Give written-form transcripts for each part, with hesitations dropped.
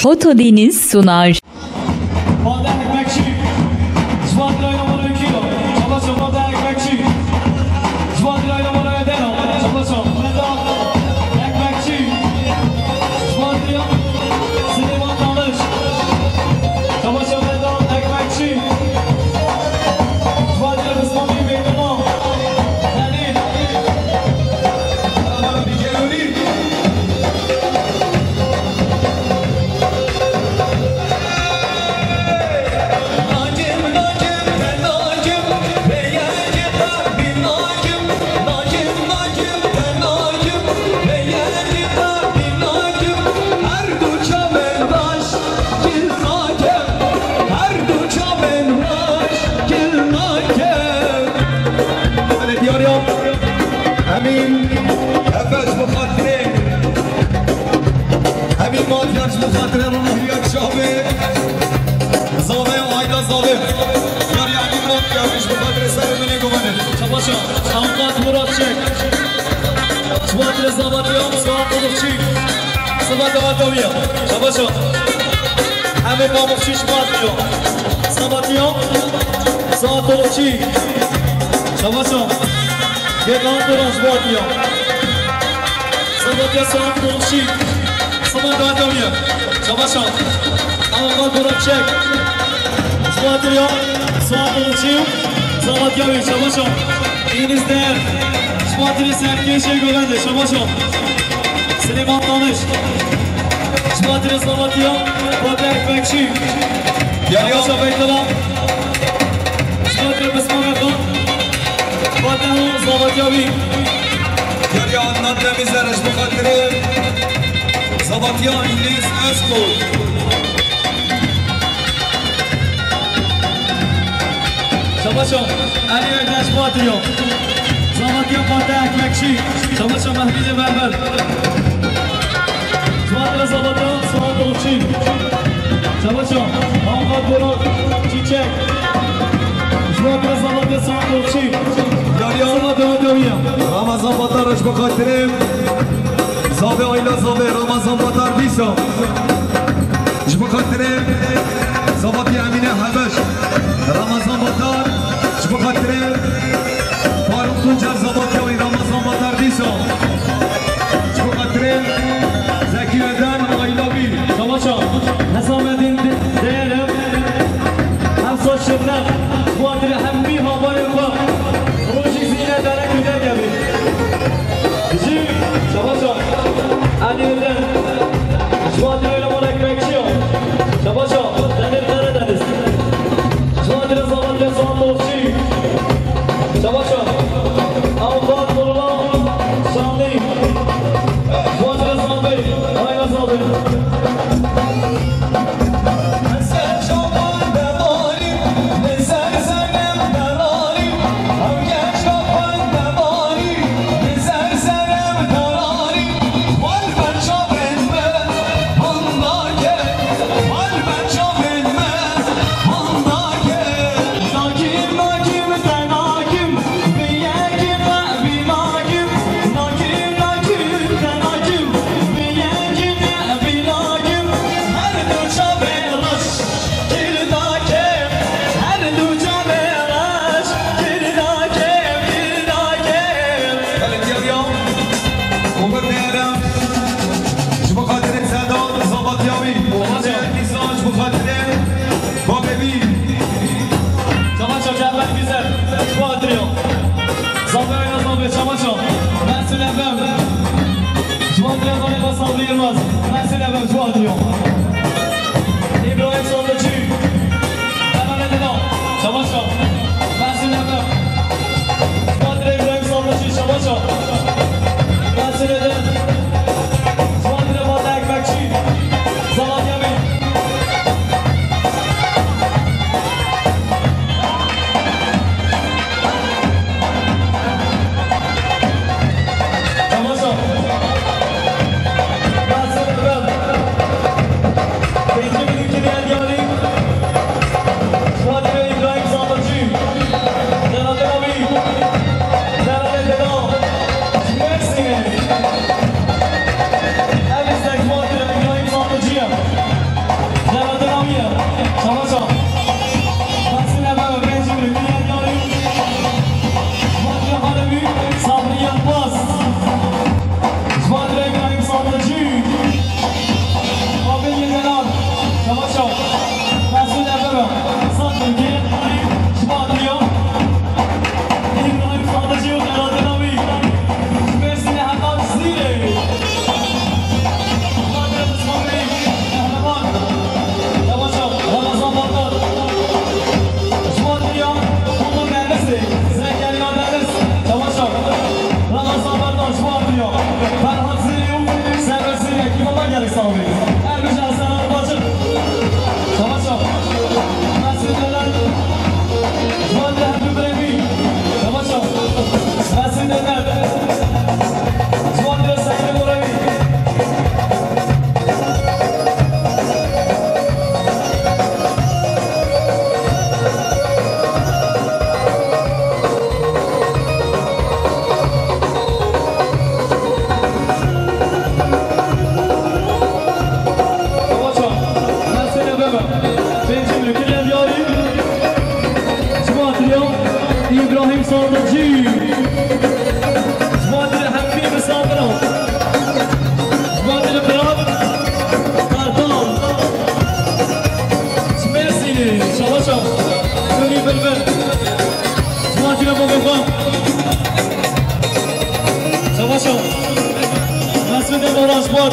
Fotodeniz sunar. Thank you.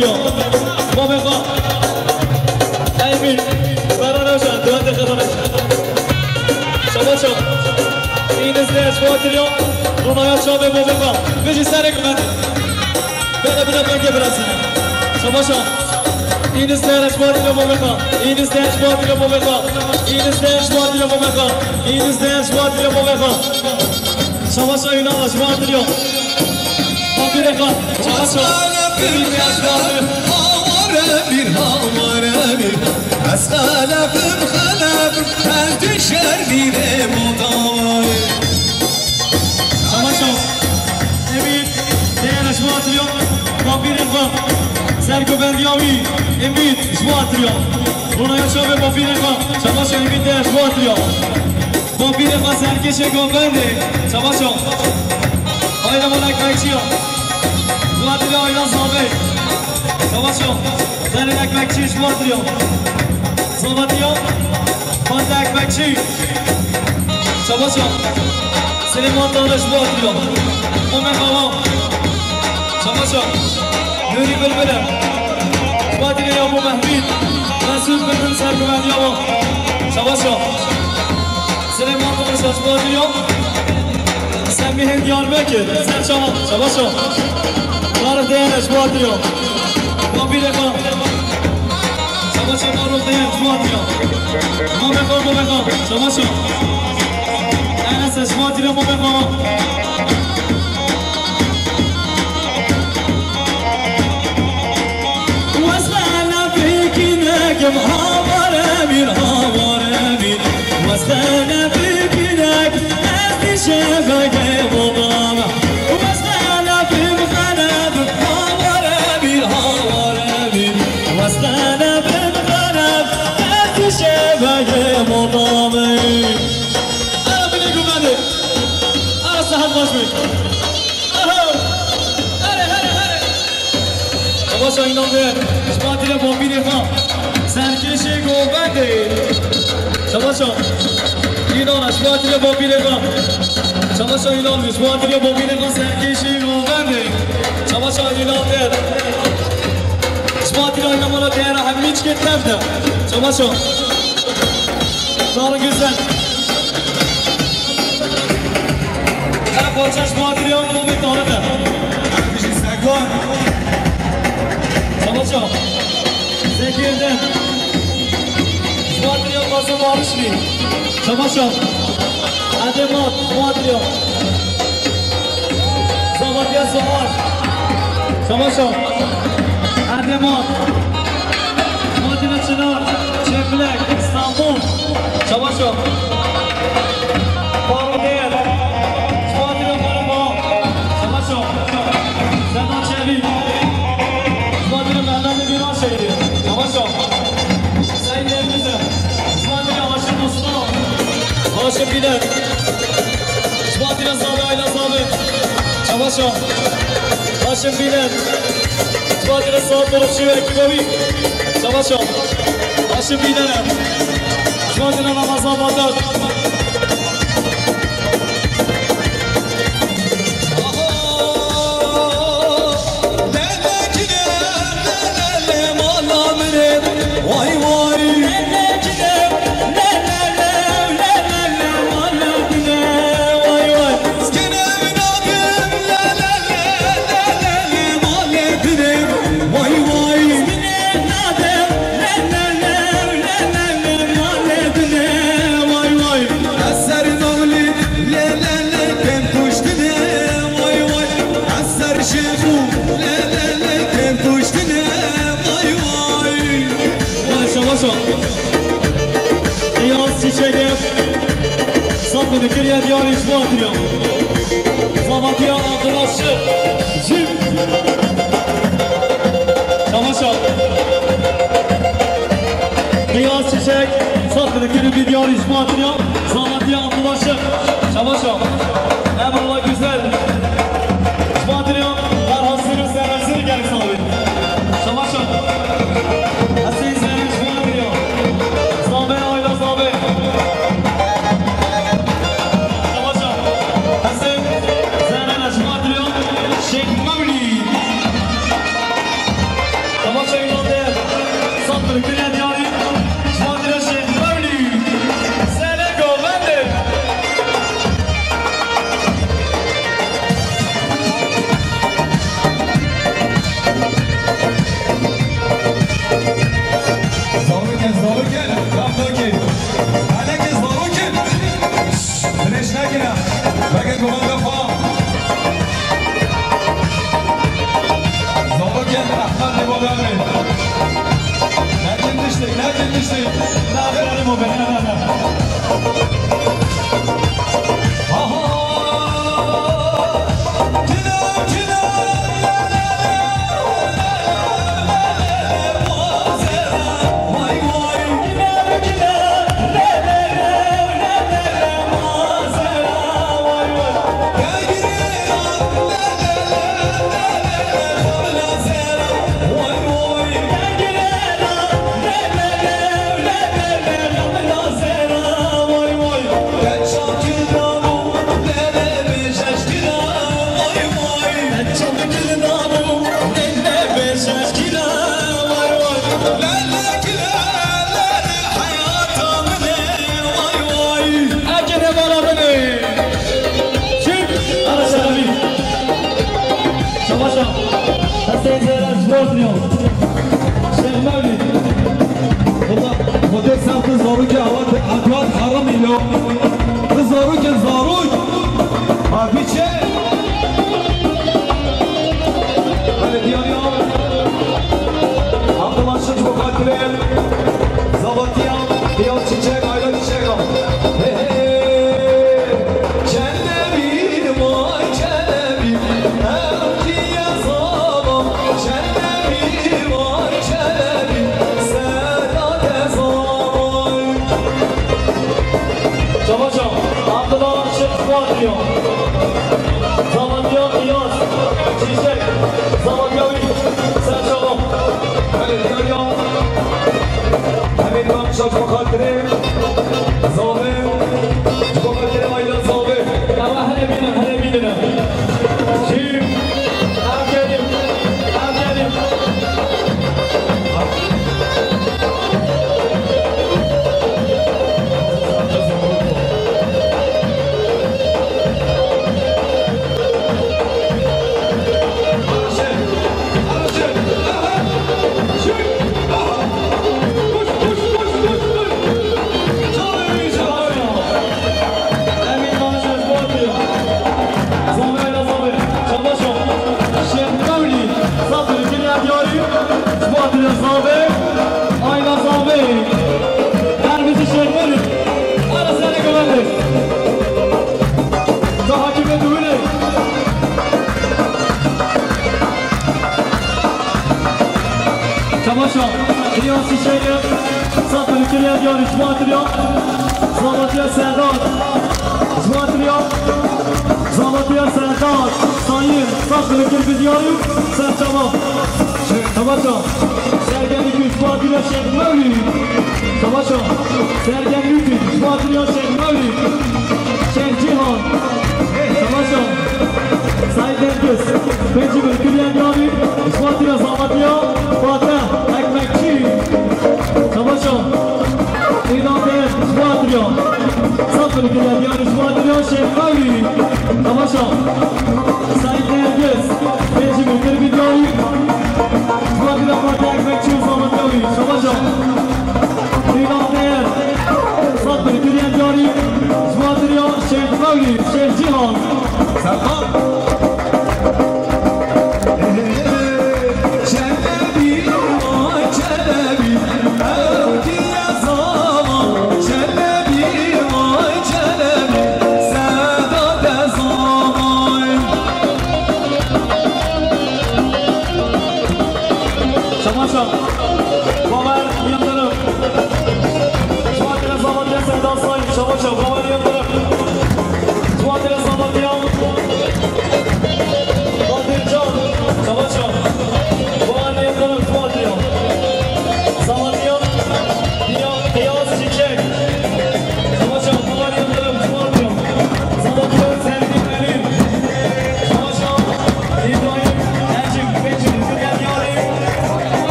شواتریان ما بخواه ایمین برای روشن دوانده خدانه شما شما این ازده شواتریان رونایات شما به ما بخواه بجی سرک من بده بده بگه برسیم شما شما این ازده شواتریان ما بخواه این ازده شواتریان ما بخواه این ازده شواتریان ما بخواه این ازده شواتریان ما بخواه شما شما اینا شواتریان ما بیرخواه شما شما bir havare bir az halafım her düşer bile modavay Savaşım Emin değerli şuatırıyor Mafirikha Sergobendiyavi Emin şuatırıyor Buna yaşa ve Mafirikha Savaşım Emin değerli şuatırıyor Mafirikha serkeşe gönderdi Savaşım Aylaman ekmekçiyor Şuatırıyor aylan sahabe Savaşım Senin ekmekçi şuatırıyor Zavatıyor Fanta ekmekçi Savaşım Süleyman Dağdaş bu atıyor. Ömer Havam. Savaşa. Nuri Bülbül'e. Fatih'e Yabu Mehmet. Mesut Bülbül Sergüven Yabu. Savaşa. Süleyman Dağdaş bu atıyor. Semih'in Diyarbakır. Serçaman. Savaşa. Tarık Değerleş bu atıyor. Mabir Efan. Savaşa Marul Değerleş bu atıyor. Mabekar. Savaşa. Enes Esmatire mo befama Wasana fikinek havare bir Wasana fikinek ez şefake bodama Wasana fikinek havare bir Wasana fikinek ez şefake bodama Sahat baş mı? Savaşa inandı. Şuatire bombini ha. Serkeşe govende. Savaşa. İnandı. Şuatire bombini ha. Savaşa inandı. Şuatire bombini ha. Serkeşe govende. Savaşa inandı. Şuatire oynamana değer hem hiç gitmedi. Savaşa. Daha güzel. Parçaş muhatiriyon bu bir tanıdı. Bizi sekon Savaşa. Zekir'den. Muhatiriyon bazı varışlı. Savaşa. Ademat muhatiriyon. Zavatya Soğar. Savaşa. Ademat. Muhatiriyon Çınar. Çeplek. İstanbul. Savaşa. Faruk Değer. Zedan Çevi Zıvadır'ın Mehmet'in Günan şehri Savaşa Sayın Devrimiz'e Zıvadır'ın Haşim Mustafa Haşim Bilen Zıvadır'ın Sabi Ayla Sabi Savaşa Haşim Bilen Zıvadır'ın Saat Dorukçu ve Ekibovi Savaşa Haşim Bilen'e Zıvadır'ın Ramazan Batar Vay vay Yaz çiçeğim Sapını kırıya diyar işmi atıyor Zavatya arkadaşı Cim Savaşa Beyaz çiçek Sapını kırıya diyar işmi atıyor Zavatya arkadaşı Savaşa Emrullah güzel İşmi atıyor Derhasırı servesini gelin sahibi Savaşa Asil senin işmi atıyor Sahabe ayla sahabe Savaşa Hasan Zeren Aşmatırıyor Şeyh Mevli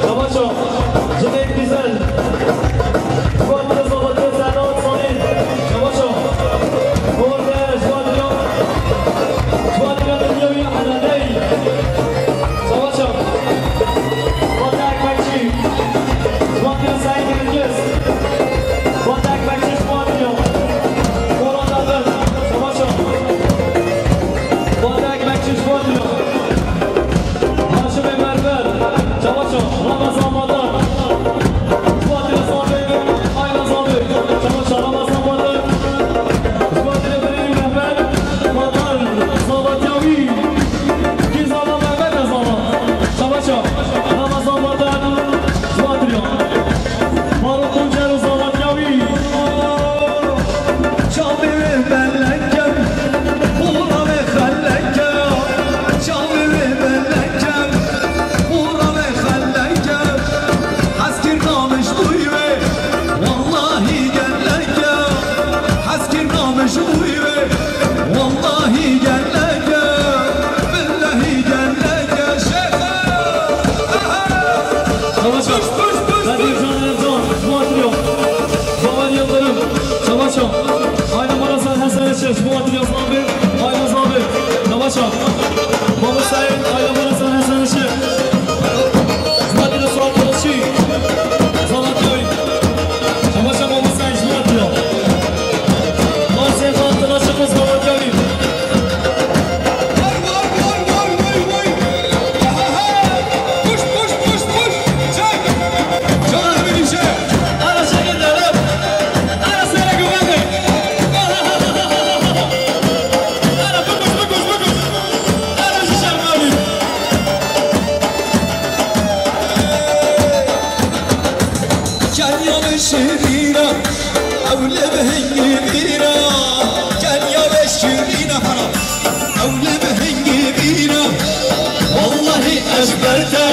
Tamam, أولى بهنجي بينا كان يا بشرينا حرام أولى بهنجي بينا والله أجبرته